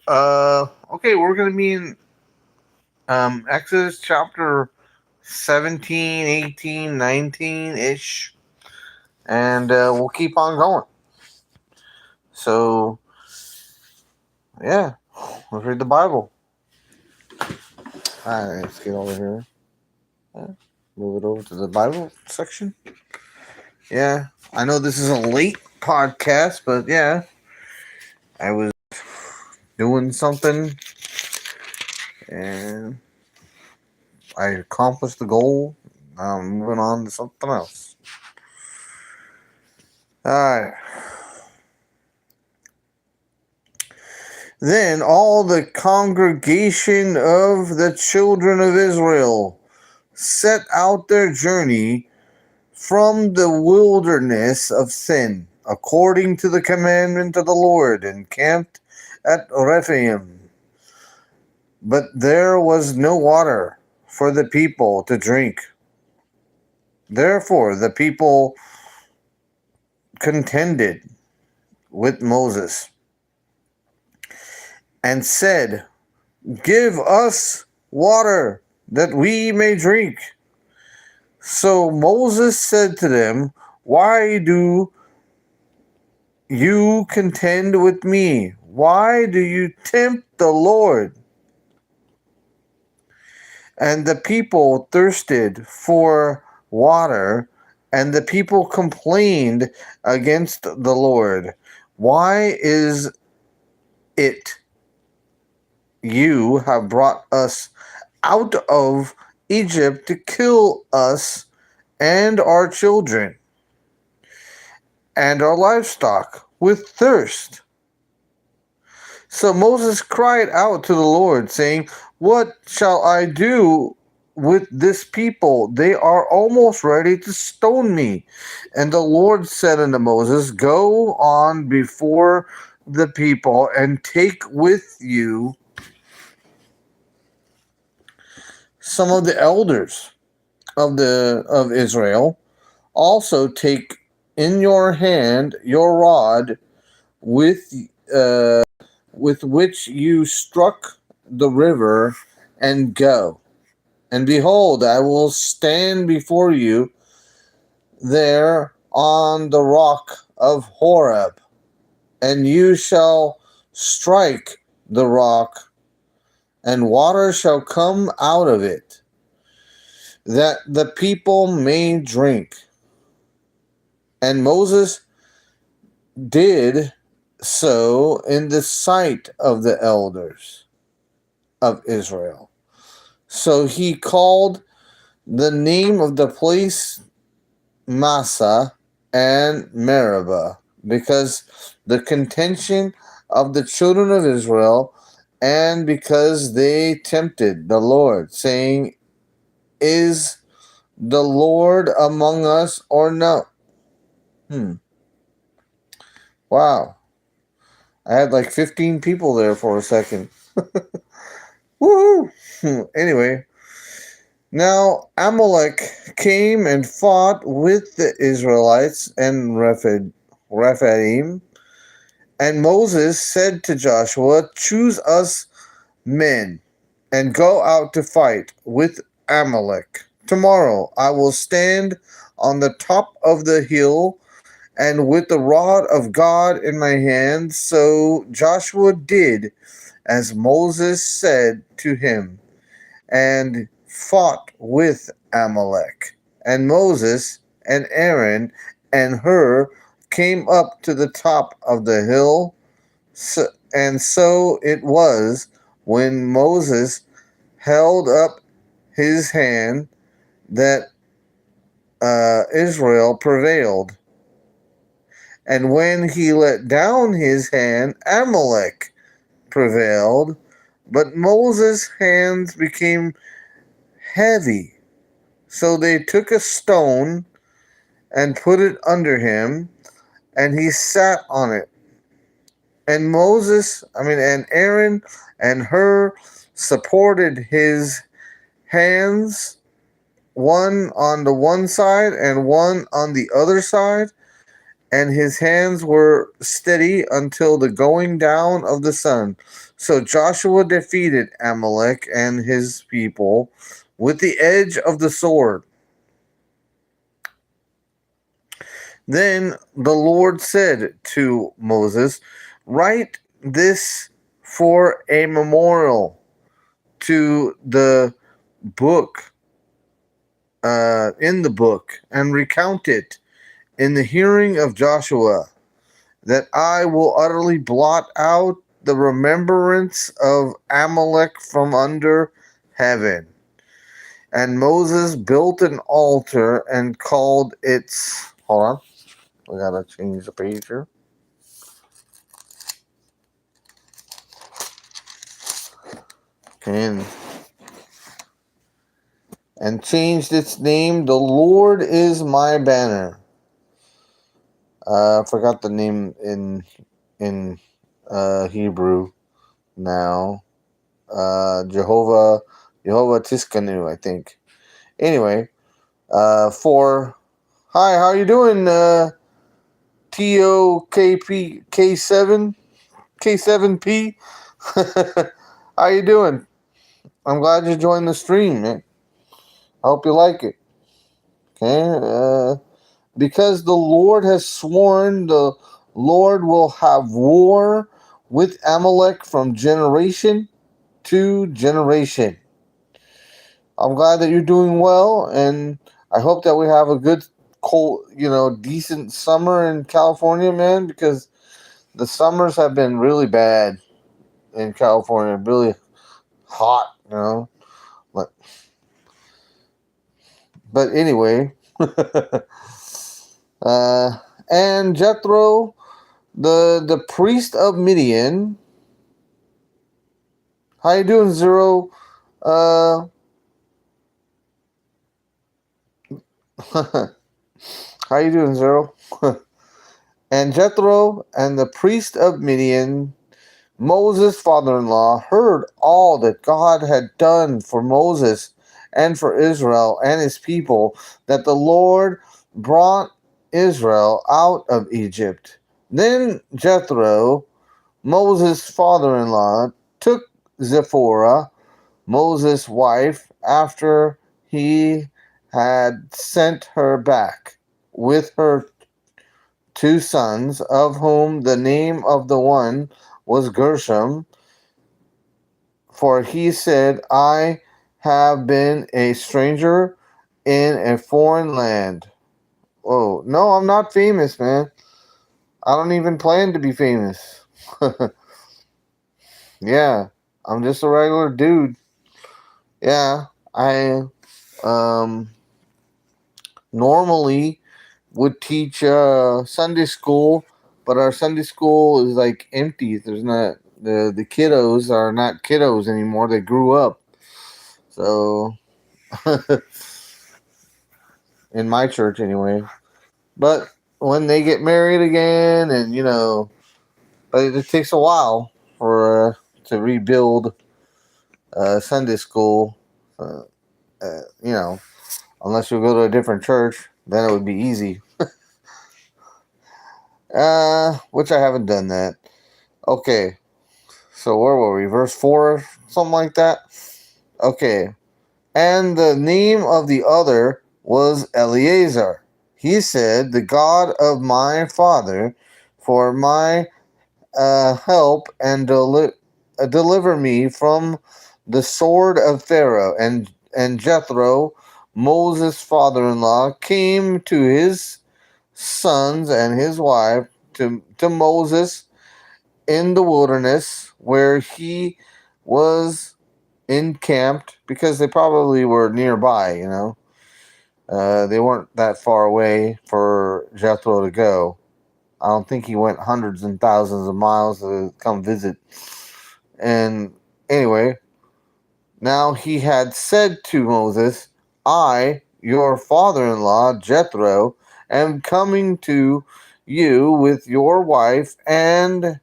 Okay, we're gonna be in Exodus chapter 17, 18, 19 ish, and we'll keep on going. So, yeah, let's read the Bible. Alright, let's get over here. Yeah, move it over to the Bible section. Yeah, I know this is a late podcast, but yeah, I was doing something and I accomplished the goal. Now I'm moving on to something else. Alright. Then all the congregation of the children of Israel set out their journey from the wilderness of Sin, according to the commandment of the Lord, and camped at Rephaim. But there was no water for the people to drink. Therefore the people contended with Moses and said, "Give us water that we may drink." So Moses said to them, "Why do you contend with me? Why do you tempt the Lord?" And the people thirsted for water, and the people complained against the Lord. "Why is it you have brought us out of Egypt to kill us and our children and our livestock with thirst?" So Moses cried out to the Lord, saying, "What shall I do with this people? They are almost ready to stone me." And the Lord said unto Moses, "Go on before the people and take with you some of the elders of Israel. Also take in your hand your rod with with which you struck the river, and go. And behold, I will stand before you there on the rock of Horeb, and you shall strike the rock, and water shall come out of it, that the people may drink." And Moses did so in the sight of the elders of Israel. So he called the name of the place Massa and Meribah, because the contention of the children of Israel, and because they tempted the Lord, saying, "Is the Lord among us or no?" Wow. I had like 15 people there for a second. Woohoo! Anyway, now Amalek came and fought with the Israelites and Rephaim, and Moses said to Joshua, "Choose us men and go out to fight with Amalek. Tomorrow I will stand on the top of the hill and with the rod of God in my hand." So Joshua did as Moses said to him, and fought with Amalek. And Moses and Aaron and Hur came up to the top of the hill. And so it was, when Moses held up his hand, that Israel prevailed. And when he let down his hand, Amalek prevailed. But Moses' hands became heavy. So they took a stone and put it under him, and he sat on it. And and Aaron and Hur supported his hands, one on the one side and one on the other side. and his hands were steady until the going down of the sun. So Joshua defeated Amalek and his people with the edge of the sword. Then the Lord said to Moses, "Write this for a memorial to the book, in the book, and recount it in the hearing of Joshua, that I will utterly blot out the remembrance of Amalek from under heaven." And Moses built an altar and called its. Hold on. We gotta change the page here. Okay. And changed its name. The Lord is my banner. I forgot the name in Hebrew now. Jehovah Tiskanu, I think. Anyway, for hi, how you doing? TOKP K7P. How you doing? I'm glad you joined the stream, man. I hope you like it. Okay, because the Lord has sworn, the Lord will have war with Amalek from generation to generation. I'm glad that you're doing well, and I hope that we have a good, cold, decent summer in California, man, because the summers have been really bad in California, really hot, But anyway, uh, and Jethro, the priest of Midian. How you doing, Zero? How you doing, Zero? And Jethro and the priest of Midian, Moses' father-in-law, heard all that God had done for Moses and for Israel and his people, that the Lord brought Israel out of Egypt. Then Jethro, Moses' father-in-law, took Zipporah, Moses' wife, after he had sent her back with her 2 sons, of whom the name of the one was Gershom, for he said, "I have been a stranger in a foreign land." Oh, no, I'm not famous, man. I don't even plan to be famous. Yeah, I'm just a regular dude. Yeah, I um normally would teach Sunday school, but our Sunday school is like empty. There's not the kiddos are not kiddos anymore. They grew up. So in my church anyway. But when they get married again, and but it takes a while for to rebuild Sunday school. Uh, unless you go to a different church, then it would be easy. Which I haven't done that. Okay, so where were we? Verse 4, something like that? Okay. And the name of the other was Eleazar. He said, "The God of my father, for my help, and deliver me from the sword of Pharaoh." And Jethro, Moses' father-in-law, came to his sons and his wife to Moses in the wilderness, where he was encamped, because they probably were nearby. They weren't that far away for Jethro to go. I don't think he went hundreds and thousands of miles to come visit. And anyway, now he had said to Moses, "I, your father-in-law Jethro, am coming to you with your wife and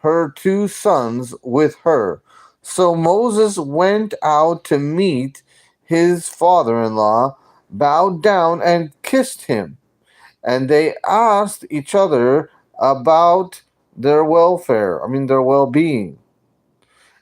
her 2 sons with her." So Moses went out to meet his father-in-law, bowed down and kissed him. and they asked each other about their welfare, I mean, their well being.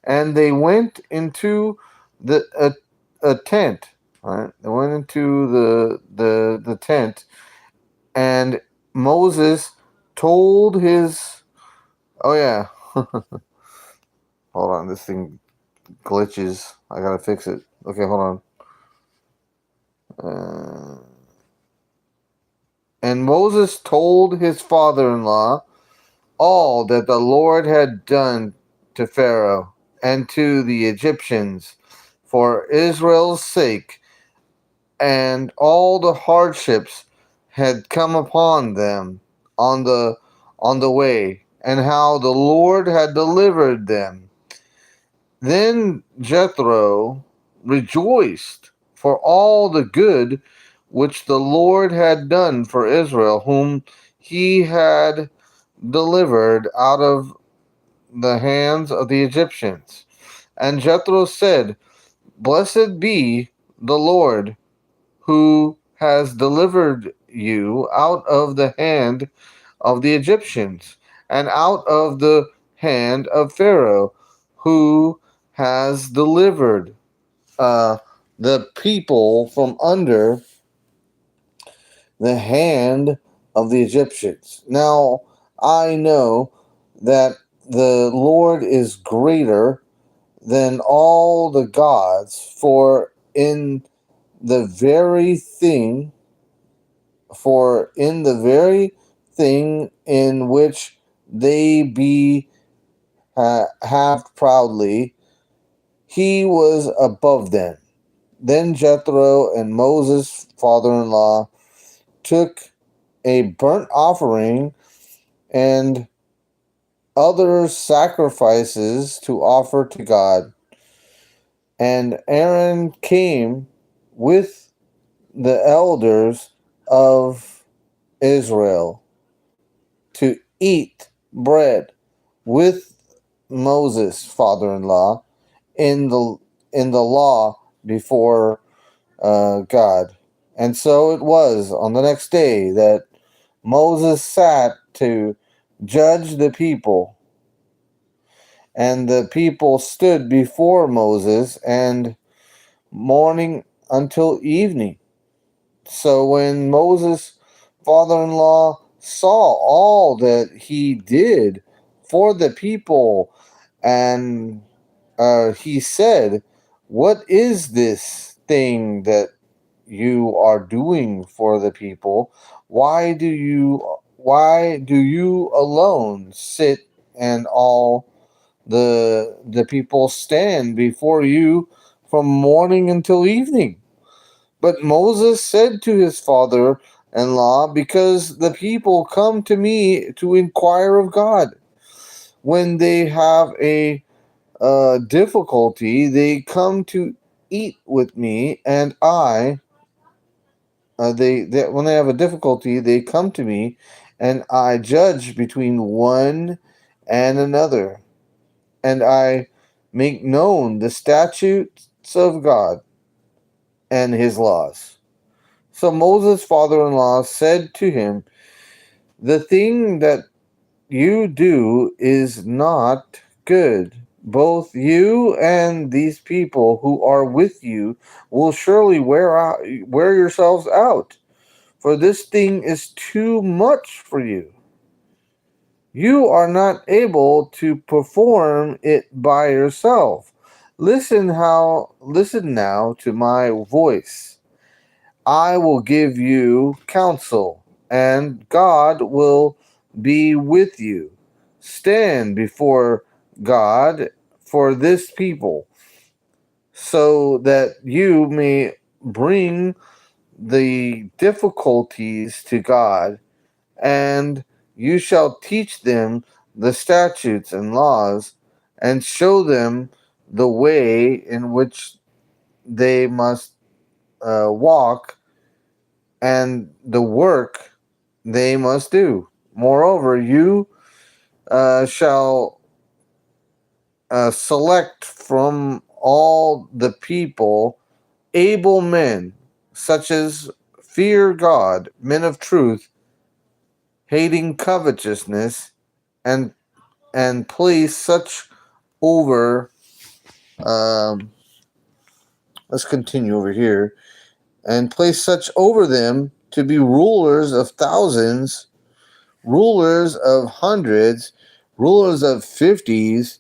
And they went into a tent, right? They went into the tent, and Moses told his. Oh, yeah. Hold on, this thing glitches. I gotta fix it. Okay, hold on. And Moses told his father in law all that the Lord had done to Pharaoh and to the Egyptians for Israel's sake, and all the hardships had come upon them on the way, and how the Lord had delivered them. Then Jethro rejoiced for all the good which the Lord had done for Israel, whom he had delivered out of the hands of the Egyptians. And Jethro said, Blessed be the Lord, who has delivered you out of the hand of the Egyptians, and out of the hand of Pharaoh, who has delivered uh, the people from under the hand of the Egyptians. Now, I know that the Lord is greater than all the gods, the very thing, for in the very thing in which they have proudly, he was above them. Then Jethro and Moses' father-in-law took a burnt offering and other sacrifices to offer to God. And Aaron came with the elders of Israel to eat bread with Moses' father-in-law in the law before God. And so it was on the next day that Moses sat to judge the people, and the people stood before Moses and morning until evening. So when Moses' father-in-law saw all that he did for the people, and he said, What is this thing that you are doing for the people? Why do you alone sit, and all the people stand before you from morning until evening? But Moses said to his father-in-law, Because the people come to me to inquire of God. When they have a difficulty, they come to eat with me, and when they have a difficulty, they come to me, and I judge between one and another, and I make known the statutes of God and his laws. So Moses' father-in-law said to him, The thing that you do is not good. Both you and these people who are with you will surely wear yourselves out, for this thing is too much for you. You are not able to perform it by yourself. Listen now to my voice. I will give you counsel, and God will be with you. Stand before God for this people, so that you may bring the difficulties to God, and you shall teach them the statutes and laws, and show them the way in which they must walk, and the work they must do. Moreover, you shall select from all the people able men, such as fear God, men of truth, hating covetousness, and place such over. Um, let's continue over here. And place such over them to be rulers of thousands, rulers of hundreds, rulers of fifties,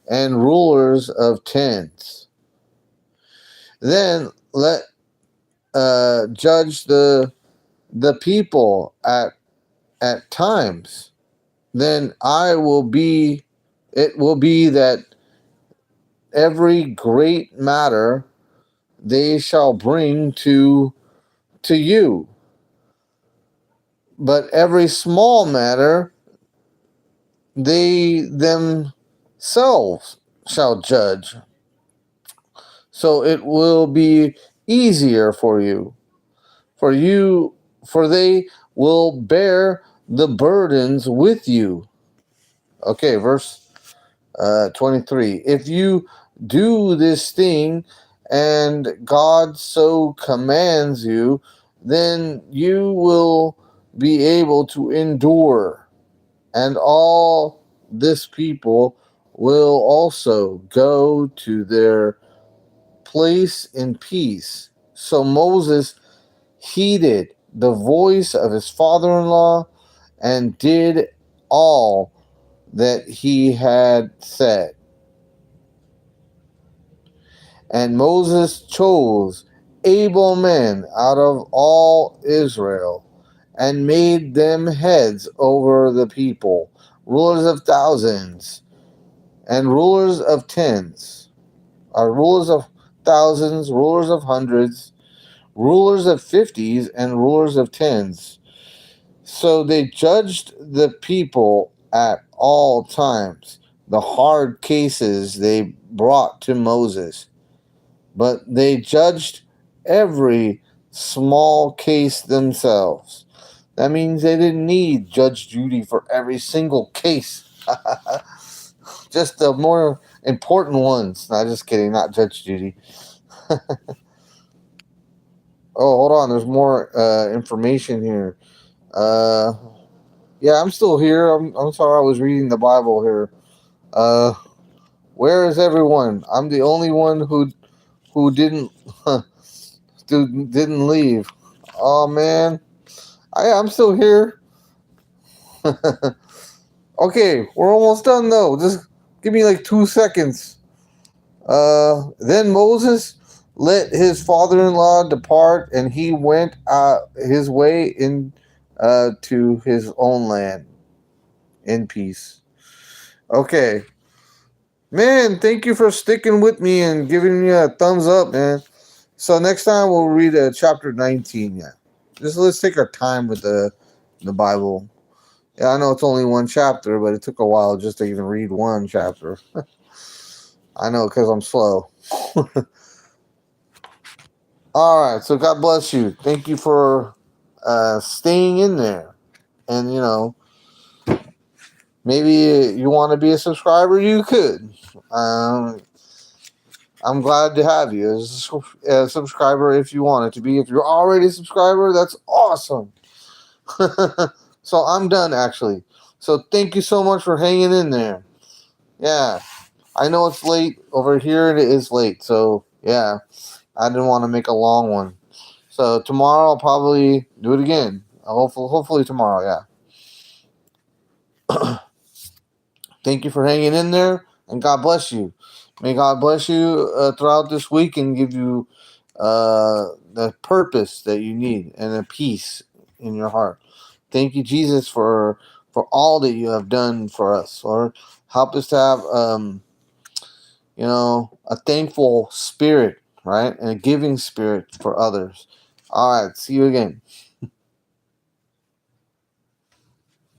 and rulers of tens. Then let judge the people at times. Then it will be that every great matter they shall bring to you, but every small matter they themselves shall judge. So it will be easier for you, for you, for they will bear the burdens with you. Okay, verse 23. If you do this thing and God so commands you, then you will be able to endure, and all this people will also go to their place in peace. So Moses heeded the voice of his father in law and did all that he had said. And Moses chose able men out of all Israel and made them heads over the people, rulers of thousands and rulers of tens, rulers of thousands, rulers of hundreds, rulers of fifties, and rulers of tens. So they judged the people at all times, the hard cases they brought to Moses. But they judged every small case themselves. That means they didn't need Judge Judy for every single case. Just the more important ones. Not just kidding, not Judge Judy. Oh, hold on. There's more information here. Uh, yeah, I'm still here. I'm sorry I was reading the Bible here. Uh, where is everyone? I'm the only one who didn't didn't leave. Oh man, I'm still here. Okay, we're almost done though. Just give me like 2 seconds. Then Moses let his father-in-law depart, and he went his way in to his own land in peace. Okay, man. Thank you for sticking with me and giving me a thumbs up, man. So next time we'll read chapter 19. Yeah, just let's take our time with the Bible. Yeah, I know it's only one chapter, but it took a while just to even read one chapter. I know because I'm slow. All right, so God bless you. Thank you for staying in there. And, maybe you want to be a subscriber, you could. Um, I'm glad to have you as a subscriber if you want it to be. If you're already a subscriber, that's awesome. So I'm done, actually. So thank you so much for hanging in there. Yeah, I know it's late. Over here it is late. So, yeah, I didn't want to make a long one. So tomorrow I'll probably do it again. Hopefully tomorrow, yeah. Thank you for hanging in there, and God bless you. May God bless you throughout this week and give you the purpose that you need and a peace in your heart. Thank you, Jesus, for all that you have done for us. Lord, help us to have a thankful spirit, right, and a giving spirit for others. All right, see you again.